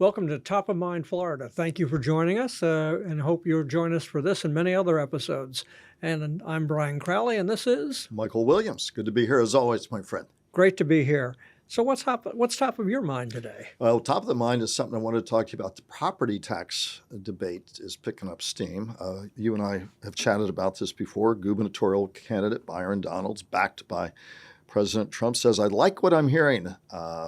Welcome to Top of Mind, Florida. Thank you for joining us, and hope you'll join us for this and many other episodes. And I'm Brian Crowley, and this is Michael Williams. Good to be here as always, my friend. great to be here. So what's top of your mind today? Well, top of the mind is something I wanted to talk to you about. The property tax debate is picking up steam. You and I have chatted about this before. Gubernatorial candidate Byron Donalds, backed by President Trump, says, I like what I'm hearing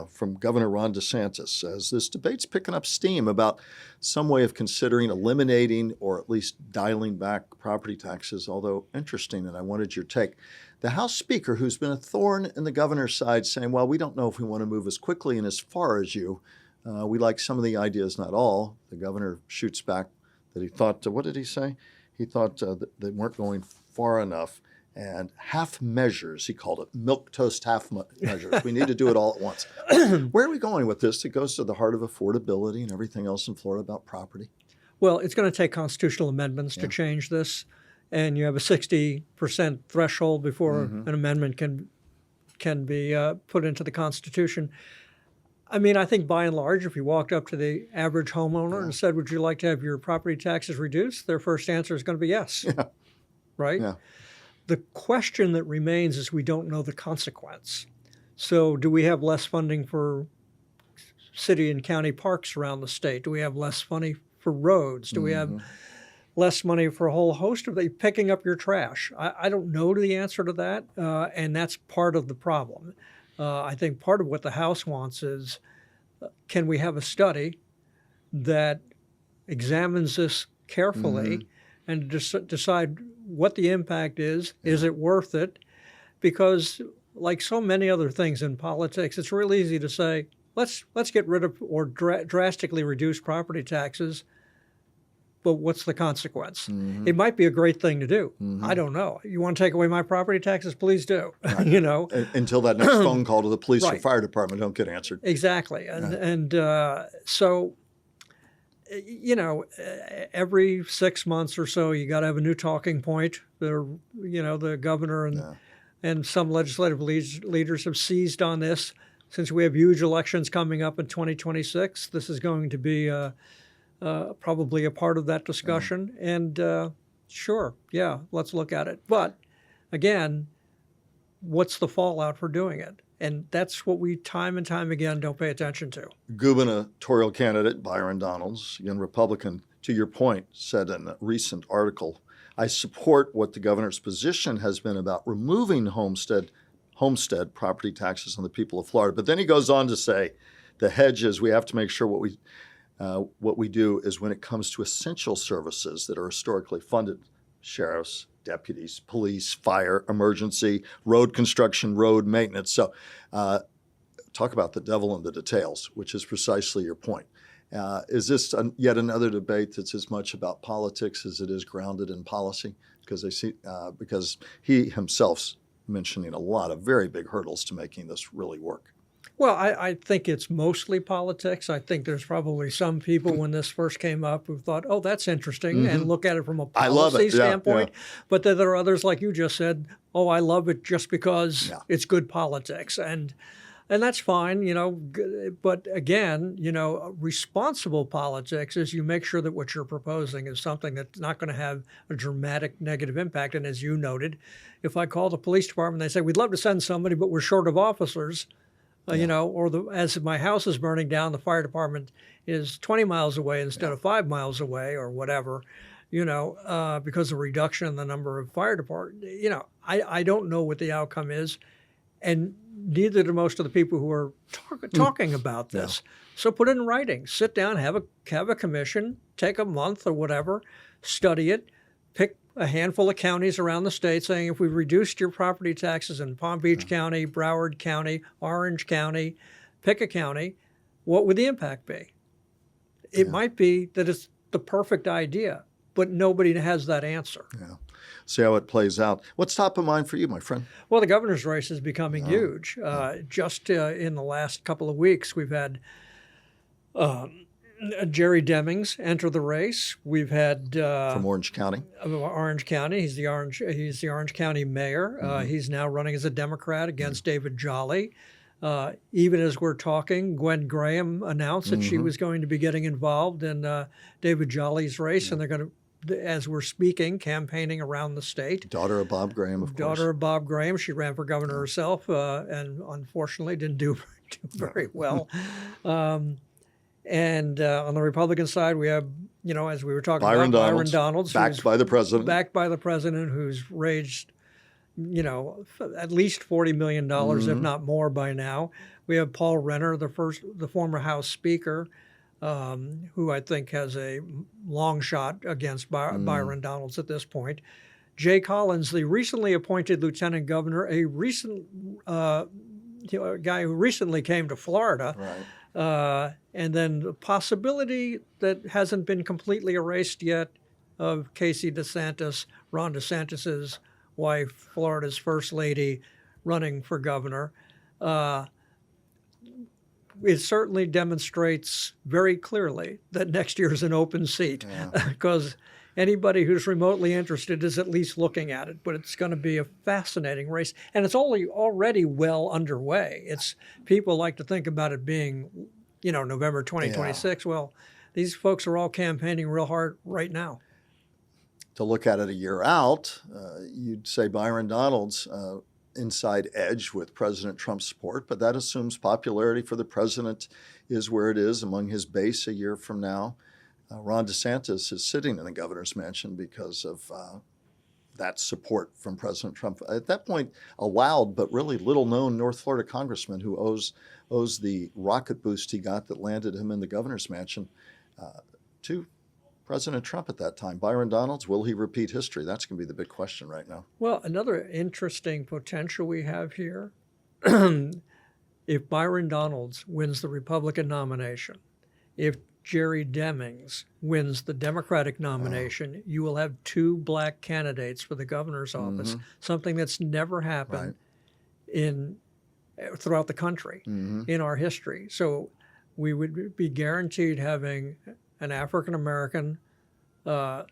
from Governor Ron DeSantis as this debate's picking up steam about some way of considering eliminating or at least dialing back property taxes, although interesting, and I wanted your take. The House Speaker, who's been a thorn in the governor's side, saying, well, we don't know if we want to move as quickly and as far as you. We like some of the ideas, not all. The governor shoots back that he thought, what did he say? He thought that they weren't going far enough. And half measures, he called it, milquetoast half measures. We need to do it all at once. Where are we going with this? It goes to the heart of affordability and everything else in Florida about property. Well, it's going to take constitutional amendments to change this, and you have a 60% threshold before an amendment can be put into the Constitution. I mean, I think by and large, if you walked up to the average homeowner and said, would you like to have your property taxes reduced? Their first answer is going to be yes, right? Yeah. The question that remains is we don't know the consequence. So do we have less funding for city and county parks around the state? Do we have less money for roads? Do we have less money for a whole host of picking up your trash? I don't know the answer to that, and that's part of the problem. I think part of what the House wants is, can we have a study that examines this carefully and decide what the impact is? Is it worth it? Because like so many other things in politics, it's real easy to say, let's get rid of or drastically reduce property taxes, but what's the consequence? It might be a great thing to do. I don't know. You want to take away my property taxes? Please do. Right. You know, Until that next phone call to the police or Right. fire department don't get answered. Exactly. So, you know, every 6 months or so, you got to have a new talking point. The governor and some legislative leaders have seized on this. Since we have huge elections coming up in 2026, this is going to be probably a part of that discussion. And sure, let's look at it. But again, what's the fallout for doing it? And that's what we time and time again don't pay attention to. Gubernatorial candidate Byron Donalds, again Republican, to your point, said in a recent article, I support what the governor's position has been about removing homestead property taxes on the people of Florida. But then he goes on to say, the hedge is we have to make sure what we do is when it comes to essential services that are historically funded, sheriffs, deputies, police, fire, emergency, road construction, road maintenance. So talk about the devil in the details, which is precisely your point. Is this yet another debate that's as much about politics as it is grounded in policy? Because he himself's mentioning a lot of very big hurdles to making this really work. Well, I think it's mostly politics. I think there's probably some people when this first came up who thought, oh, that's interesting, and look at it from a policy standpoint. But then there are others, like you just said, oh, I love it just because it's good politics. And that's fine, you know. But again, you know, responsible politics is you make sure that what you're proposing is something that's not going to have a dramatic negative impact. And as you noted, if I call the police department, they say, we'd love to send somebody, but we're short of officers. You know, or as my house is burning down, the fire department is 20 miles away instead of 5 miles away or whatever, you know, because of reduction in the number of fire departments. You know, I don't know what the outcome is, and neither do most of the people who are talking about this. So put it in writing. Sit down, have a commission, take a month or whatever, study it, pick a handful of counties around the state saying, if we reduced your property taxes in Palm Beach County, Broward County, Orange County, pick a county, what would the impact be? It might be that it's the perfect idea, but nobody has that answer. Yeah. See how it plays out. What's top of mind for you, my friend? Well, the governor's race is becoming huge. Just in the last couple of weeks, we've had Jerry Demings enter the race. We've had From Orange County. Orange County. He's the Orange County mayor. He's now running as a Democrat against David Jolly. Even as we're talking, Gwen Graham announced that she was going to be getting involved in David Jolly's race, and they're going to, as we're speaking, campaigning around the state. Daughter of Bob Graham, of course. Daughter of Bob Graham. She ran for governor herself, and unfortunately didn't do very well. And on the Republican side, we have, as we were talking about, Byron Donalds, backed by the president, who's raised, at least $40 million, if not more by now. We have Paul Renner, the former House Speaker, who I think has a long shot against Byron Donalds at this point. Jay Collins, the recently appointed lieutenant governor, a guy who recently came to Florida. Right. And then the possibility that hasn't been completely erased yet of Casey DeSantis, Ron DeSantis's wife, Florida's first lady, running for governor. It certainly demonstrates very clearly that next year is an open seat, because anybody who's remotely interested is at least looking at it. But it's going to be a fascinating race, and it's already well underway. People like to think about it being, November 2026. Well, these folks are all campaigning real hard right now. To look at it a year out, you'd say Byron Donalds inside edge with President Trump's support, but that assumes popularity for the president is where it is among his base a year from now. Ron DeSantis is sitting in the governor's mansion because of that support from President Trump. At that point, a loud but really little-known North Florida congressman who owes the rocket boost he got that landed him in the governor's mansion to President Trump at that time. Byron Donalds, will he repeat history? That's going to be the big question right now. Well, another interesting potential we have here, if Byron Donalds wins the Republican nomination, if Jerry Demings wins the Democratic nomination, you will have two black candidates for the governor's office, something that's never happened throughout the country in our history. So we would be guaranteed having an African-American governor.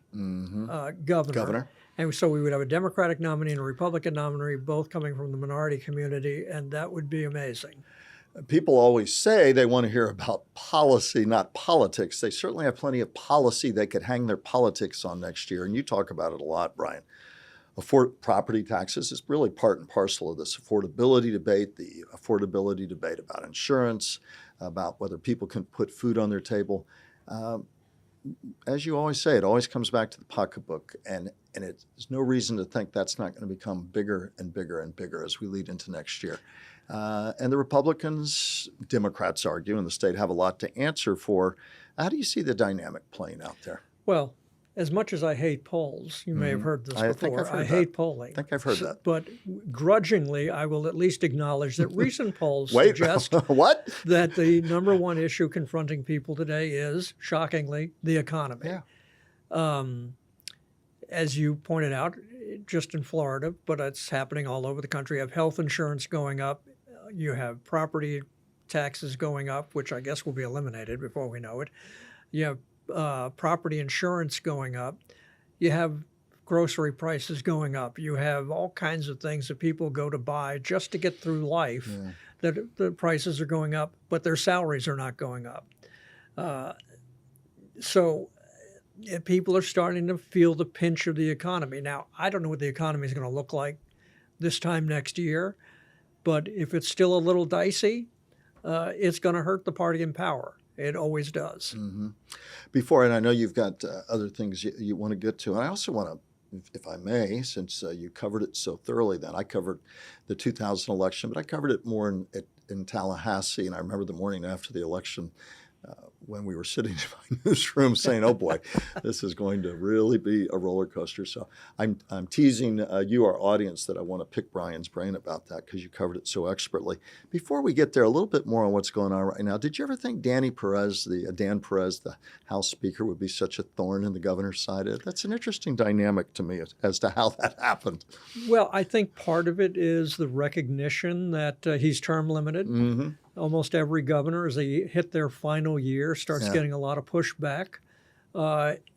And so we would have a Democratic nominee and a Republican nominee, both coming from the minority community, and that would be amazing. People always say they want to hear about policy, not politics. They certainly have plenty of policy they could hang their politics on next year, and you talk about it a lot, Brian. Property taxes is really part and parcel of this affordability debate, the affordability debate about insurance, about whether people can put food on their table. As you always say, it always comes back to the pocketbook, and there's no reason to think that's not going to become bigger and bigger and bigger as we lead into next year. And the Republicans, Democrats argue, in the state have a lot to answer for. How do you see the dynamic playing out there? Well, as much as I hate polls, you may have heard this before, I hate polling. I think I've heard that. But grudgingly, I will at least acknowledge that recent polls suggest that the number one issue confronting people today is, shockingly, the economy. Yeah. As you pointed out, just in Florida, but it's happening all over the country. You have health insurance going up. You have property taxes going up, which I guess will be eliminated before we know it. You have property insurance going up. You have grocery prices going up. You have all kinds of things that people go to buy just to get through life that the prices are going up, but their salaries are not going up. So people are starting to feel the pinch of the economy. Now, I don't know what the economy is going to look like this time next year, but if it's still a little dicey, it's going to hurt the party in power. It always does. Before, and I know you've got other things you want to get to, and I also want to, if I may, since you covered it so thoroughly then, I covered the 2000 election, but I covered it more in Tallahassee, and I remember the morning after the election when we were sitting in my newsroom saying, oh boy, this is going to really be a roller coaster. So I'm teasing you, our audience, that I want to pick Brian's brain about that because you covered it so expertly. Before we get there, a little bit more on what's going on right now. Did you ever think Dan Perez, the House Speaker, would be such a thorn in the governor's side? That's an interesting dynamic to me as to how that happened. Well, I think part of it is the recognition that he's term limited. Almost every governor, as they hit their final year, starts getting a lot of pushback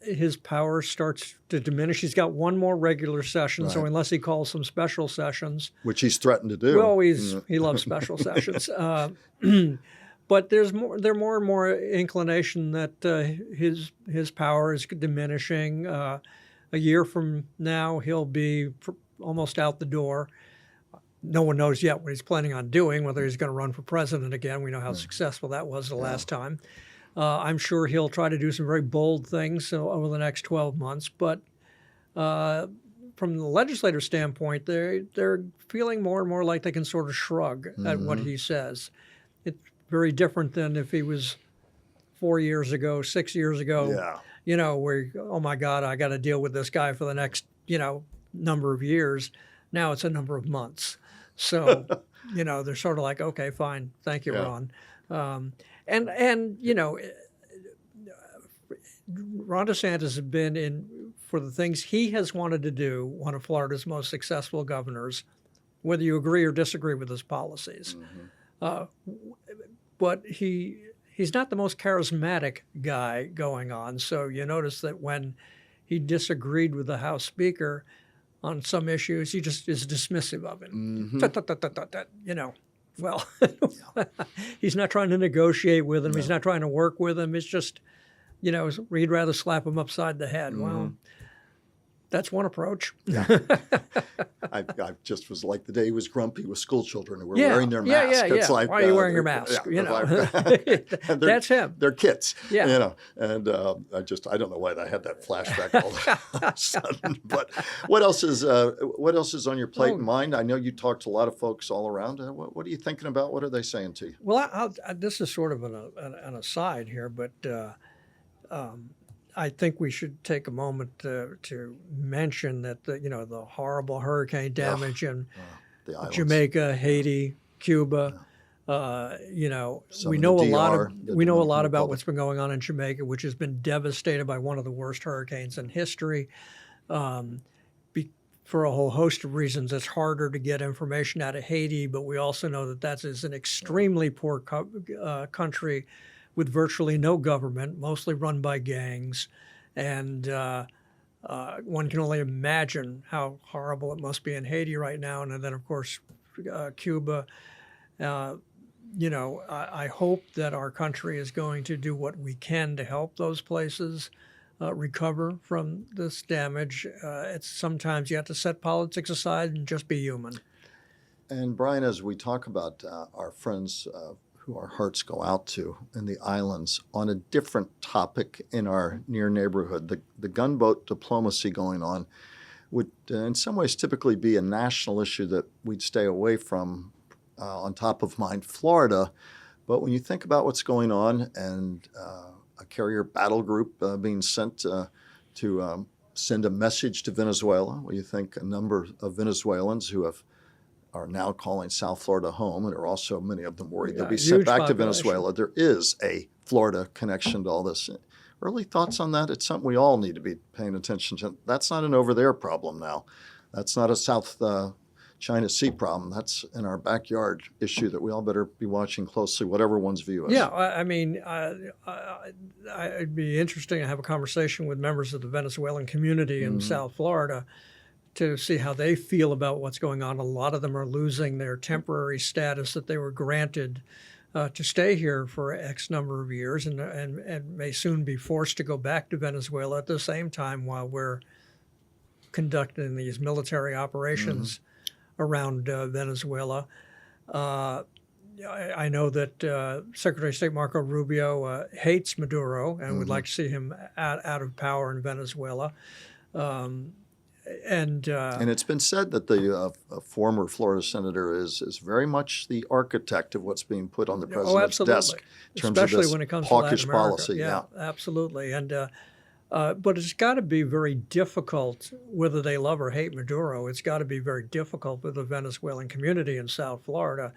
his power starts to diminish. He's got one more regular session, so unless he calls some special sessions, which he's threatened to do. Well, he loves special sessions. But there's more and more inclination that his power is diminishing. A year from now, he'll be almost out the door. No one knows yet what he's planning on doing, whether he's going to run for president again. We know how successful that was the last time. I'm sure he'll try to do some very bold things over the next 12 months. But from the legislative standpoint, they're feeling more and more like they can sort of shrug at what he says. It's very different than if he was 4 years ago, 6 years ago, where, oh my God, I got to deal with this guy for the next, number of years. Now it's a number of months. So, they're sort of like, okay, fine. Thank you, Ron. And Ron DeSantis has been in, for the things he has wanted to do, one of Florida's most successful governors, whether you agree or disagree with his policies. But he's not the most charismatic guy going on. So you notice that when he disagreed with the House Speaker on some issues, he just is dismissive of him. Well, he's not trying to negotiate with him. No. He's not trying to work with him. It's just, he'd rather slap him upside the head. Well, that's one approach. I just was like the day he was grumpy with school children who were wearing their mask. It's like, why are you wearing your mask? That's him. They're kids. And I don't know why I had that flashback all of a sudden. But what else is on your plate and mind? I know you talked to a lot of folks all around. What are you thinking about? What are they saying to you? Well, this is sort of an aside here, but I think we should take a moment to mention that the horrible hurricane damage in Jamaica, Haiti, Cuba. We know a lot about what's been going on in Jamaica, which has been devastated by one of the worst hurricanes in history. For a whole host of reasons, it's harder to get information out of Haiti, but we also know that is an extremely poor country with virtually no government, mostly run by gangs. And one can only imagine how horrible it must be in Haiti right now. And then, of course, Cuba. I hope that our country is going to do what we can to help those places recover from this damage. It's sometimes you have to set politics aside and just be human. And Brian, as we talk about our friends who our hearts go out to in the islands, on a different topic in our near neighborhood, the gunboat diplomacy going on would in some ways typically be a national issue that we'd stay away from. On top of mind, Florida. But when you think about what's going on and a carrier battle group being sent to send a message to Venezuela, well, you think a number of Venezuelans who are now calling South Florida home, and are also many of them worried they'll be sent back to Venezuela. There is a Florida connection to all this. Early thoughts on that? It's something we all need to be paying attention to. That's not an over there problem now. That's not a South China Sea problem. That's in our backyard issue that we all better be watching closely, whatever one's view is. Yeah, I mean, it'd be interesting to have a conversation with members of the Venezuelan community in South Florida to see how they feel about what's going on. A lot of them are losing their temporary status that they were granted to stay here for X number of years and may soon be forced to go back to Venezuela at the same time while we're conducting these military operations around Venezuela. I know that Secretary of State Marco Rubio hates Maduro and would like to see him out of power in Venezuela. And it's been said that the former Florida senator is very much the architect of what's being put on the president's desk in terms especially of this when it comes hawkish to Latin America. policy. Yeah, absolutely. And but it's got to be very difficult, whether they love or hate Maduro. It's got to be very difficult for the Venezuelan community in South Florida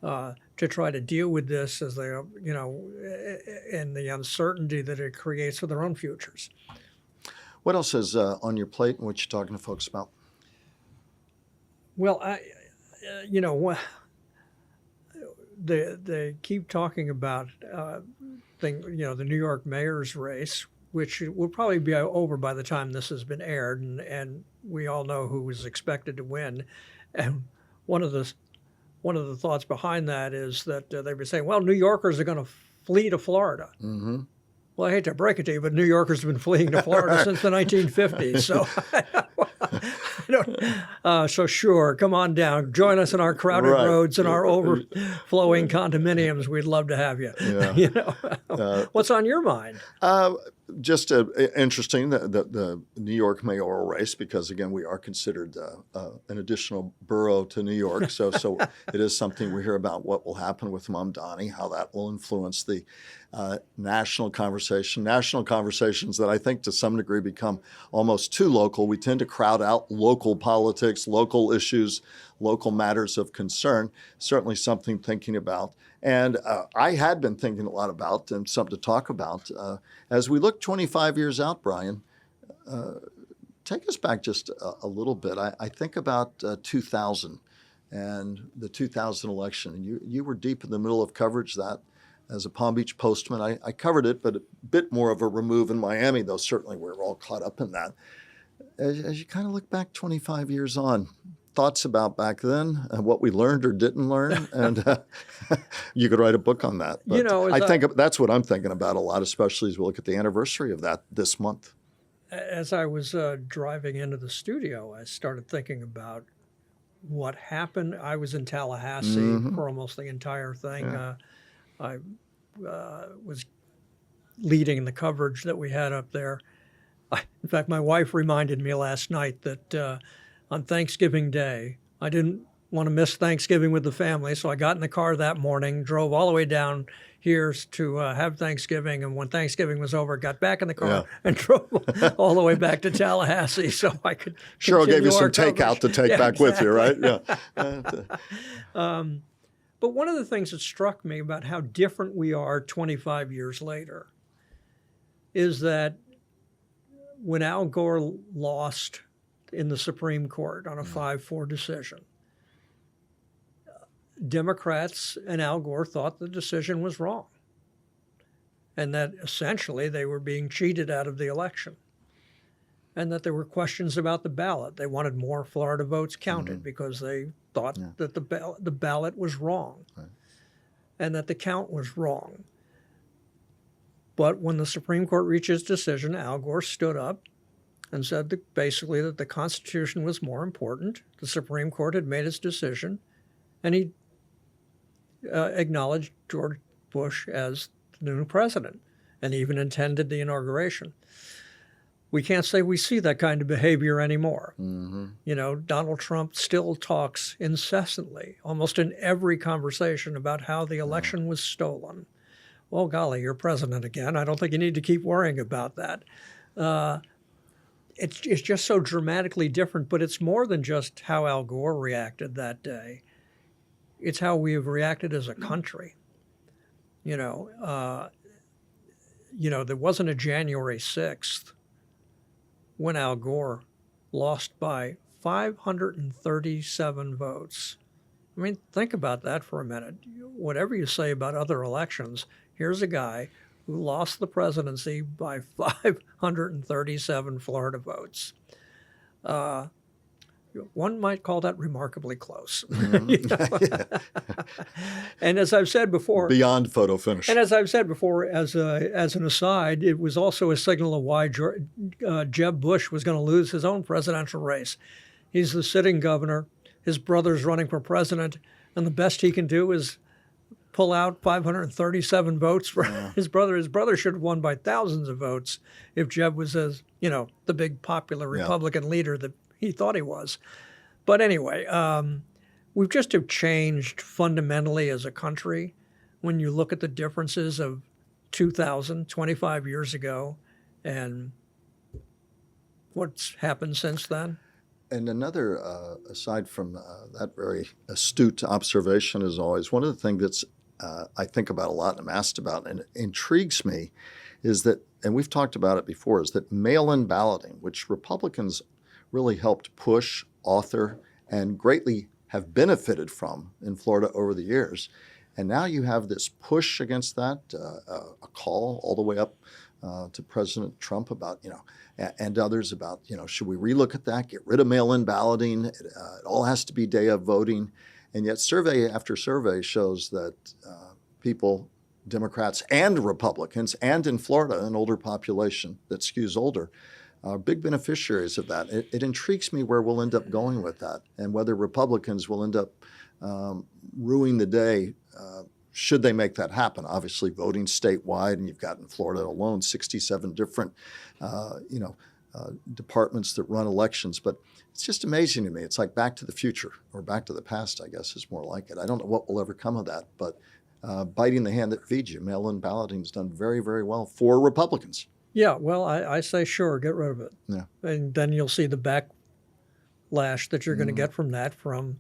to try to deal with this as they, and the uncertainty that it creates for their own futures. What else is on your plate and what you're talking to folks about? Well, they keep talking about the New York mayor's race, which will probably be over by the time this has been aired, and we all know who was expected to win. And one of the thoughts behind that is that they were saying, well, New Yorkers are going to flee to Florida. Mm-hmm. Well, I hate to break it to you, but New Yorkers have been fleeing to Florida since the 1950s. So, so sure, come on down. Join us in our crowded roads and our overflowing condominiums. We'd love to have you. Yeah. What's on your mind? Just interesting that the New York mayoral race, because again, we are considered an additional borough to New York. So it is something we hear about what will happen with Mamdani, how that will influence the national conversations that I think to some degree become almost too local. We tend to crowd out local politics, local issues, local matters of concern. Certainly something thinking about. And I had been thinking a lot about, and something to talk about, as we look 25 years out, Brian, take us back just a little bit. I think about 2000 and the 2000 election. And you were deep in the middle of coverage that as a Palm Beach postman. I covered it, but a bit more of a remove in Miami, though certainly we're all caught up in that. As you kind of look back 25 years on, thoughts about back then and what we learned or didn't learn, and you could write a book on that. But I think that's what I'm thinking about a lot, especially as we look at the anniversary of that this month. As I was driving into the studio, I started thinking about what happened. I was in Tallahassee for almost the entire thing. Yeah. I was leading the coverage that we had up there. In fact, my wife reminded me last night that on Thanksgiving Day, I didn't want to miss Thanksgiving with the family, so I got in the car that morning, drove all the way down here to have Thanksgiving, and when Thanksgiving was over, got back in the car and drove all the way back to Tallahassee so I could Cheryl gave you some takeout to take back with you, right? Yeah. But one of the things that struck me about how different we are 25 years later is that when Al Gore lost in the Supreme Court on a 5-4 decision, Democrats and Al Gore thought the decision was wrong and that essentially they were being cheated out of the election and that there were questions about the ballot. They wanted more Florida votes counted because they thought that the ballot was wrong and that the count was wrong. But when the Supreme Court reached its decision, Al Gore stood up and said that basically that the Constitution was more important. The Supreme Court had made its decision, and he acknowledged George Bush as the new president and even attended the inauguration. We can't say we see that kind of behavior anymore. Donald Trump still talks incessantly, almost in every conversation, about how the election was stolen. Well, golly, you're president again. I don't think you need to keep worrying about that. It's just so dramatically different, but it's more than just how Al Gore reacted that day. It's how we have reacted as a country. There wasn't a January 6th when Al Gore lost by 537 votes. I mean, think about that for a minute. Whatever you say about other elections, here's a guy who lost the presidency by 537 Florida votes. One might call that remarkably close. And as I've said before, beyond photo finish. And as I've said before, as an aside, it was also a signal of why Jeb Bush was going to lose his own presidential race. He's the sitting governor. His brother's running for president, and the best he can do is pull out 537 votes for his brother. His brother should have won by thousands of votes if Jeb was the big popular Republican leader that he thought he was. But anyway, we've just have changed fundamentally as a country when you look at the differences of 2000, 25 years ago, and what's happened since then. And another, aside from that very astute observation, as always, one of the things that's I think about a lot and I'm asked about and intrigues me is that, and we've talked about it before, is that mail-in balloting, which Republicans really helped push, author, and greatly have benefited from in Florida over the years. And now you have this push against that, a call all the way up to President Trump about, and others about, should we relook at that, get rid of mail-in balloting? It all has to be day of voting. And yet survey after survey shows that people, Democrats and Republicans, and in Florida, an older population that skews older, are big beneficiaries of that. It intrigues me where we'll end up going with that, and whether Republicans will end up ruining the day should they make that happen. Obviously, voting statewide, and you've got in Florida alone 67 different departments that run elections. But it's just amazing to me. It's like Back to the Future, or Back to the Past, I guess is more like it. I don't know what will ever come of that, but biting the hand that feeds you. Mail-in balloting has done very, very well for Republicans. Yeah, well, I say sure, get rid of it. Yeah. And then you'll see the backlash that you're going to get from that, from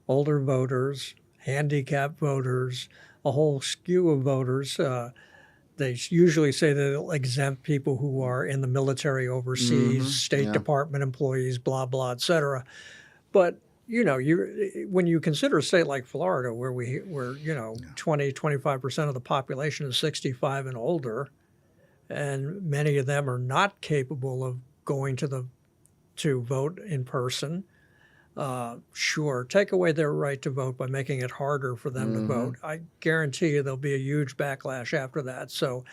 older voters, handicapped voters, a whole skew of voters. They usually say that it'll exempt people who are in the military overseas, State Department employees, blah, blah, et cetera. But when you consider a state like Florida, where 20-25% of the population is 65 and older, and many of them are not capable of going to vote in person, sure, take away their right to vote by making it harder for them to vote. I guarantee you there'll be a huge backlash after that. So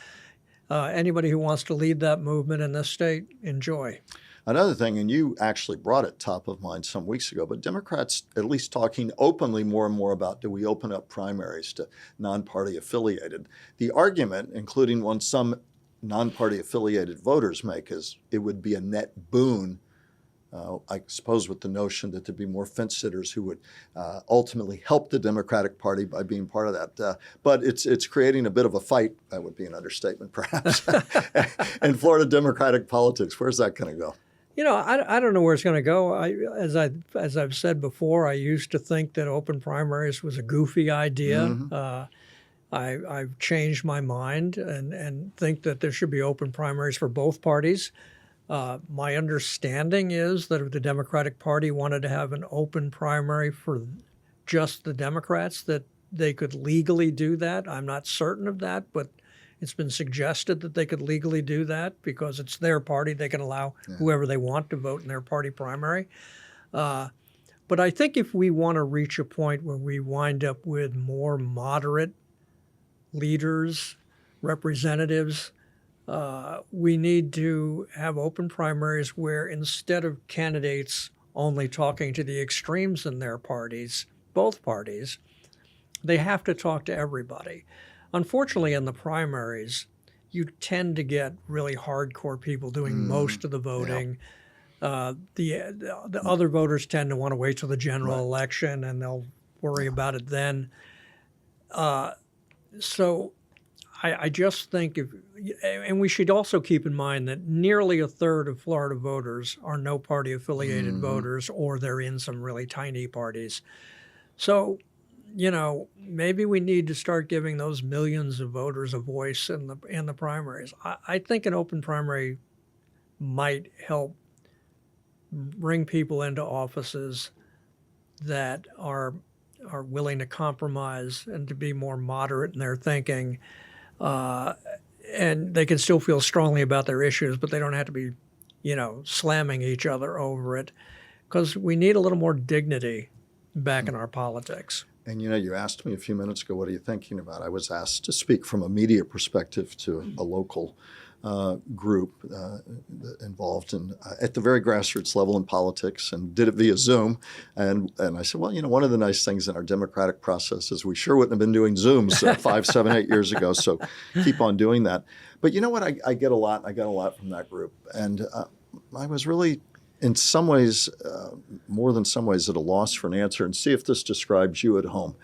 anybody who wants to lead that movement in this state, enjoy. Another thing, and you actually brought it top of mind some weeks ago, but Democrats at least talking openly more and more about, do we open up primaries to non-party affiliated? The argument, including one some non-party affiliated voters make, is it would be a net boon, I suppose, with the notion that there'd be more fence sitters who would ultimately help the Democratic Party by being part of that. But it's creating a bit of a fight. That would be an understatement, perhaps, in Florida Democratic politics. Where's that going to go? I don't know where it's going to go. As I've said before, I used to think that open primaries was a goofy idea. I've changed my mind and think that there should be open primaries for both parties. My understanding is that if the Democratic Party wanted to have an open primary for just the Democrats, that they could legally do that. I'm not certain of that, but it's been suggested that they could legally do that because it's their party. They can allow whoever they want to vote in their party primary. But I think if we want to reach a point where we wind up with more moderate leaders, representatives, we need to have open primaries where instead of candidates only talking to the extremes in their parties, both parties, they have to talk to everybody. Unfortunately, in the primaries, you tend to get really hardcore people doing most of the voting. The other voters tend to want to wait till the general election, and they'll worry about it then. So I just think and we should also keep in mind that nearly a third of Florida voters are no party affiliated voters, or they're in some really tiny parties. So, maybe we need to start giving those millions of voters a voice in the primaries. I think an open primary might help bring people into offices that are willing to compromise and to be more moderate in their thinking. And they can still feel strongly about their issues, but they don't have to be, slamming each other over it, because we need a little more dignity back in our politics. And, you asked me a few minutes ago, what are you thinking about? I was asked to speak from a media perspective to a local group involved at the very grassroots level in politics, and did it via Zoom. And I said, well, one of the nice things in our democratic process is we sure wouldn't have been doing Zooms 5, 7, 8 years ago. So keep on doing that. But you know what? I get a lot. I got a lot from that group. And I was really, in some ways, more than some ways, at a loss for an answer. And see if this describes you at home.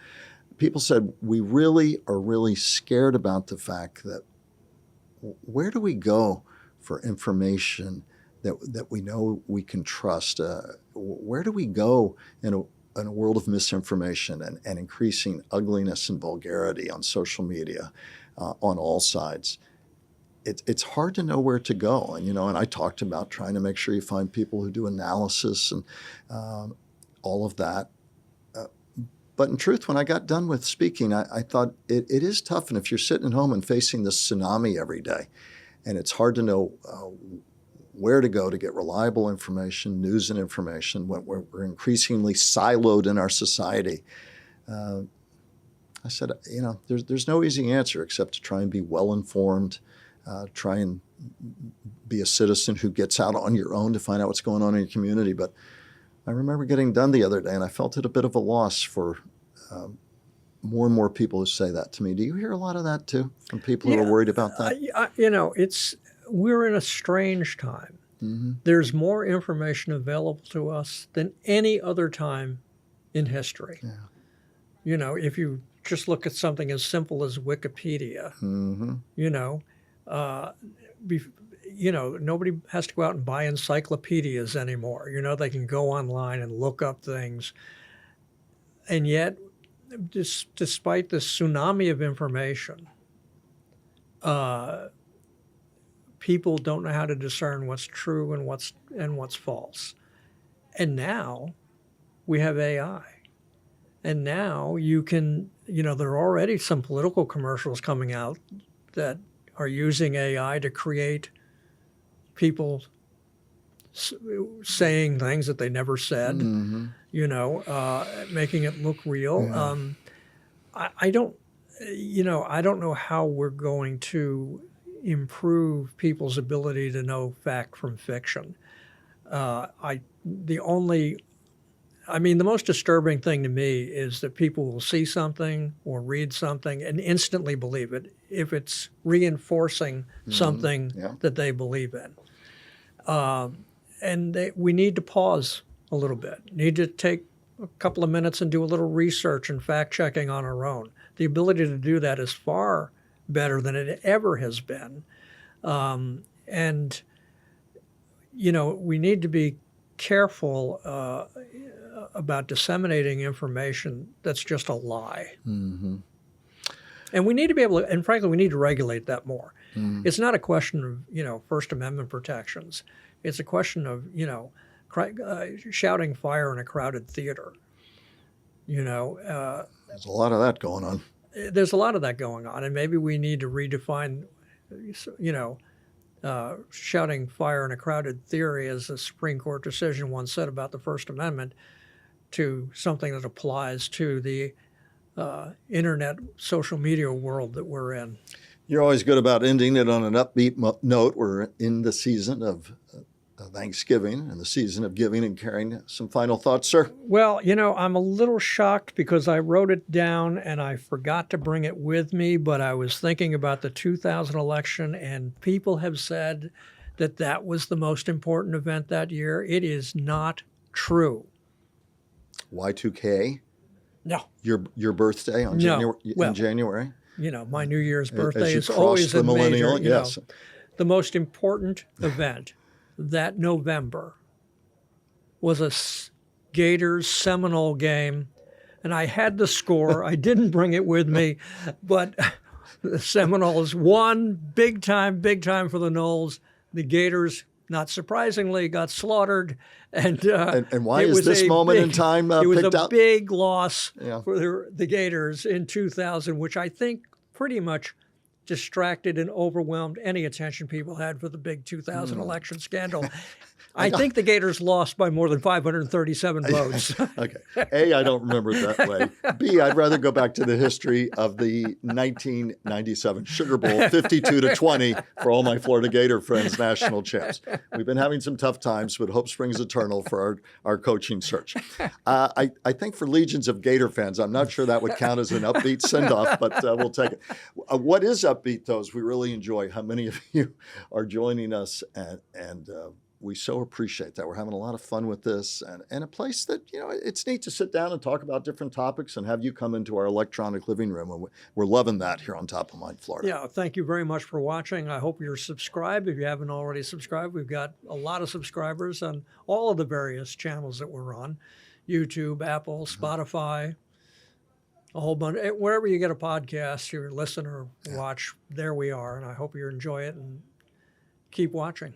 People said, we really are really scared about the fact that where do we go for information that we know we can trust? Where do we go in a world of misinformation and increasing ugliness and vulgarity on social media on all sides? It's hard to know where to go. And, and I talked about trying to make sure you find people who do analysis and all of that. But in truth, when I got done with speaking, I thought it is tough. And if you're sitting at home and facing this tsunami every day, and it's hard to know where to go to get reliable information, news and information, when we're increasingly siloed in our society. I said, there's no easy answer except to try and be well-informed, try and be a citizen who gets out on your own to find out what's going on in your community. But I remember getting done the other day, and I felt it a bit of a loss for more and more people who say that to me. Do you hear a lot of that too from people who are worried about that? We're in a strange time. Mm-hmm. There's more information available to us than any other time in history. Yeah. If you just look at something as simple as Wikipedia, Mm-hmm. Nobody has to go out and buy encyclopedias anymore. They can go online and look up things. And yet, despite this tsunami of information, people don't know how to discern what's true and what's false. And now we have AI. And now you can, there are already some political commercials coming out that are using AI to create people saying things that they never said, Mm-hmm. Making it look real. Yeah. I don't know how we're going to improve people's ability to know fact from fiction. The most disturbing thing to me is that people will see something or read something and instantly believe it if it's reinforcing something that they believe in. We need to pause a little bit, need to take a couple of minutes and do a little research and fact-checking on our own. The ability to do that is far better than it ever has been. We need to be careful about disseminating information that's just a lie. Mm-hmm. And we need to be able to, and frankly, we need to regulate that more. Mm-hmm. It's not a question of, First Amendment protections. It's a question of, shouting fire in a crowded theater. There's a lot of that going on. There's a lot of that going on, and maybe we need to redefine, shouting fire in a crowded theater, as the Supreme Court decision once said about the First Amendment, to something that applies to the internet, social media world that we're in. You're always good about ending it on an upbeat note. We're in the season of Thanksgiving and the season of giving and caring. Some final thoughts, sir? Well, I'm a little shocked because I wrote it down and I forgot to bring it with me, but I was thinking about the 2000 election, and people have said that was the most important event that year. It is not true. Y2K? No. Your birthday on in January? My New Year's birthday is cross always the a millennial, major, yes. The most important event that November was a Gators Seminole game, and I had the score. I didn't bring it with me, but the Seminoles won big time for the Noles. The Gators, not surprisingly, got slaughtered. And why is this moment in time picked up? It was a big loss for the Gators in 2000, which I think pretty much distracted and overwhelmed any attention people had for the big 2000 election scandal. I think the Gators lost by more than 537 votes. Okay. A, I don't remember it that way. B, I'd rather go back to the history of the 1997 Sugar Bowl, 52-20 for all my Florida Gator friends, national champs. We've been having some tough times, but hope springs eternal for our coaching search. I think for legions of Gator fans, I'm not sure that would count as an upbeat send-off, but we'll take it. What is upbeat, though, is we really enjoy how many of you are joining us, and we so appreciate that. We're having a lot of fun with this, and a place that, it's neat to sit down and talk about different topics and have you come into our electronic living room. And we're loving that here on Top of Mind Florida. Yeah, thank you very much for watching. I hope you're subscribed. If you haven't already subscribed, we've got a lot of subscribers on all of the various channels that we're on. YouTube, Apple, Spotify, a whole bunch. Wherever you get a podcast, you listen or watch, there we are. And I hope you enjoy it and keep watching.